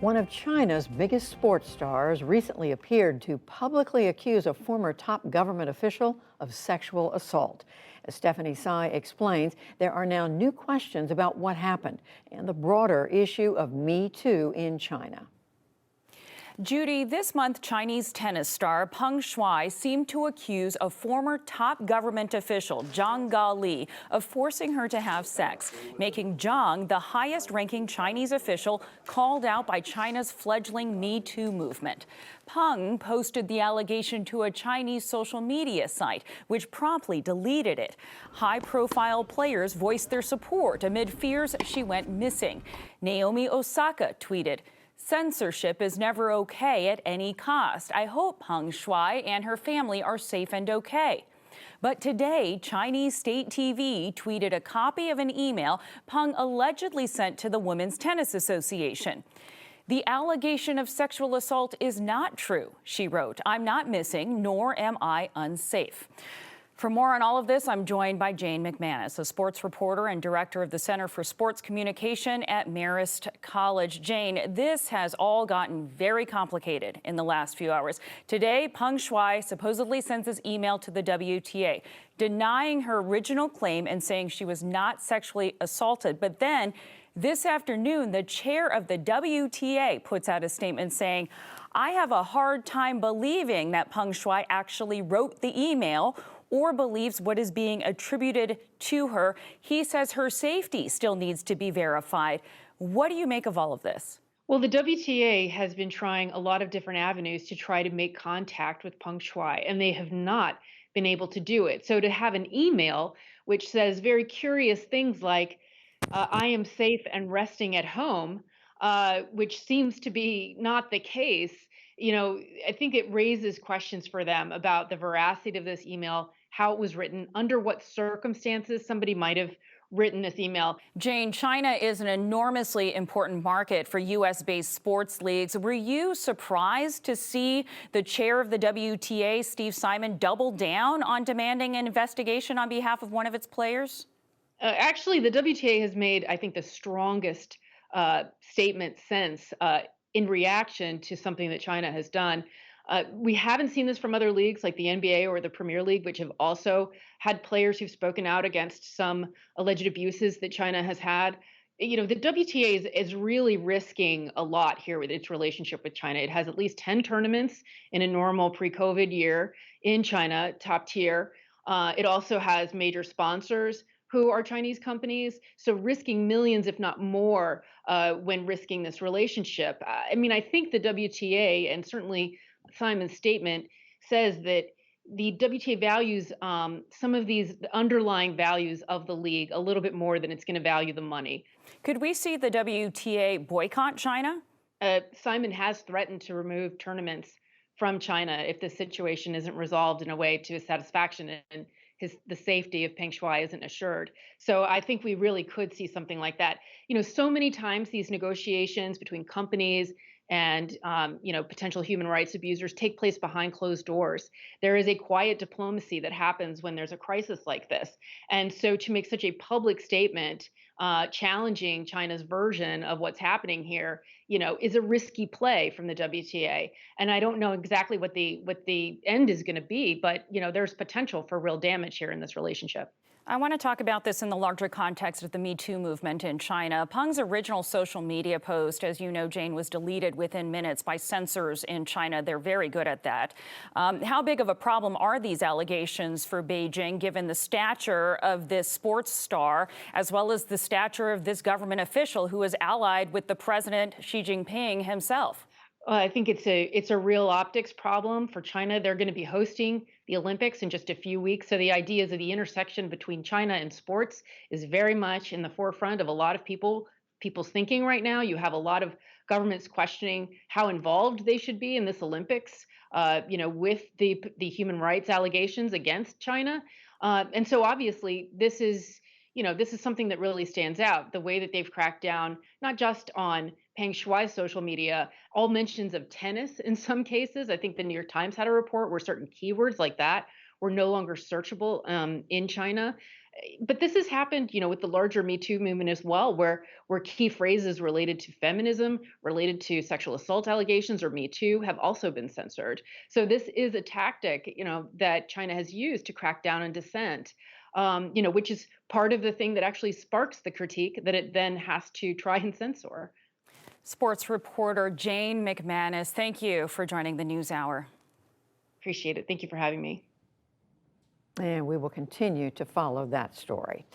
One of China's biggest sports stars recently appeared to publicly accuse a former top government official of sexual assault. As Stephanie Tsai explains, there are now new questions about what happened and the broader issue of Me Too in China. Judy, this month, Chinese tennis star Peng Shuai seemed to accuse a former top government official, Zhang Gali, of forcing her to have sex, making Zhang the highest-ranking Chinese official called out by China's fledgling Me Too movement. Peng posted the allegation to a Chinese social media site, which promptly deleted it. High-profile players voiced their support amid fears she went missing. Naomi Osaka tweeted, "Censorship is never okay at any cost. I hope Peng Shuai and her family are safe and okay." But today, Chinese state TV tweeted a copy of an email Peng allegedly sent to the Women's Tennis Association. "The allegation of sexual assault is not true," she wrote. "I'm not missing, nor am I unsafe." For more on all of this, I'm joined by Jane McManus, a sports reporter and director of the Center for Sports Communication at Marist College. Jane, this has all gotten very complicated in the last few hours. Today, Peng Shuai supposedly sends this email to the WTA, denying her original claim and saying she was not sexually assaulted. But then, this afternoon, the chair of the WTA puts out a statement saying, "I have a hard time believing that Peng Shuai actually wrote the email or believes what is being attributed to her. He says her safety still needs to be verified." What do you make of all of this? Well, the WTA has been trying a lot of different avenues to try to make contact with Peng Shuai, and they have not been able to do it. So to have an email which says very curious things like, "I am safe and resting at home," which seems to be not the case, I think it raises questions for them about the veracity of this email, how it was written, under what circumstances somebody might have written this email. Jane, China is an enormously important market for U.S.-based sports leagues. Were you surprised to see the chair of the WTA, Steve Simon, double down on demanding an investigation on behalf of one of its players? Actually, the WTA has made, I think, the strongest statement since in reaction to something that China has done. We haven't seen this from other leagues like the NBA or the Premier League, which have also had players who've spoken out against some alleged abuses that China has had. The WTA is really risking a lot here with its relationship with China. It has at least 10 tournaments in a normal pre COVID year in China, top tier. It also has major sponsors who are Chinese companies. So risking millions, if not more, when risking this relationship. I think the WTA and certainly Simon's statement says that the WTA values some of these underlying values of the league a little bit more than it's going to value the money. Could we see the WTA boycott China? Simon has threatened to remove tournaments from China if the situation isn't resolved in a way to his satisfaction and the safety of Peng Shuai isn't assured. So I think we really could see something like that. So many times these negotiations between companies and potential human rights abusers take place behind closed doors. There is a quiet diplomacy that happens when there's a crisis like this, and so to make such a public statement challenging China's version of what's happening here, is a risky play from the WTA. And I don't know exactly what the end is going to be, but there's potential for real damage here in this relationship. I want to talk about this in the larger context of the Me Too movement in China. Peng's original social media post, as you know, Jane, was deleted within minutes by censors in China. They're very good at that. How big of a problem are these allegations for Beijing, given the stature of this sports star, as well as the stature of this government official who is allied with the president, Xi Jinping himself? I think it's a real optics problem for China. They're going to be hosting the Olympics in just a few weeks. So the ideas of the intersection between China and sports is very much in the forefront of a lot of people's thinking right now. You have a lot of governments questioning how involved they should be in this Olympics, with the human rights allegations against China. And so obviously this is something that really stands out, the way that they've cracked down, not just on Peng Shuai's social media, all mentions of tennis in some cases. I think the New York Times had a report where certain keywords like that were no longer searchable in China. But this has happened, with the larger Me Too movement as well, where key phrases related to feminism, related to sexual assault allegations or Me Too have also been censored. So this is a tactic, that China has used to crack down on dissent. Which is part of the thing that actually sparks the critique that it then has to try and censor. Sports reporter Jane McManus, thank you for joining the NewsHour. Appreciate it. Thank you for having me. And we will continue to follow that story.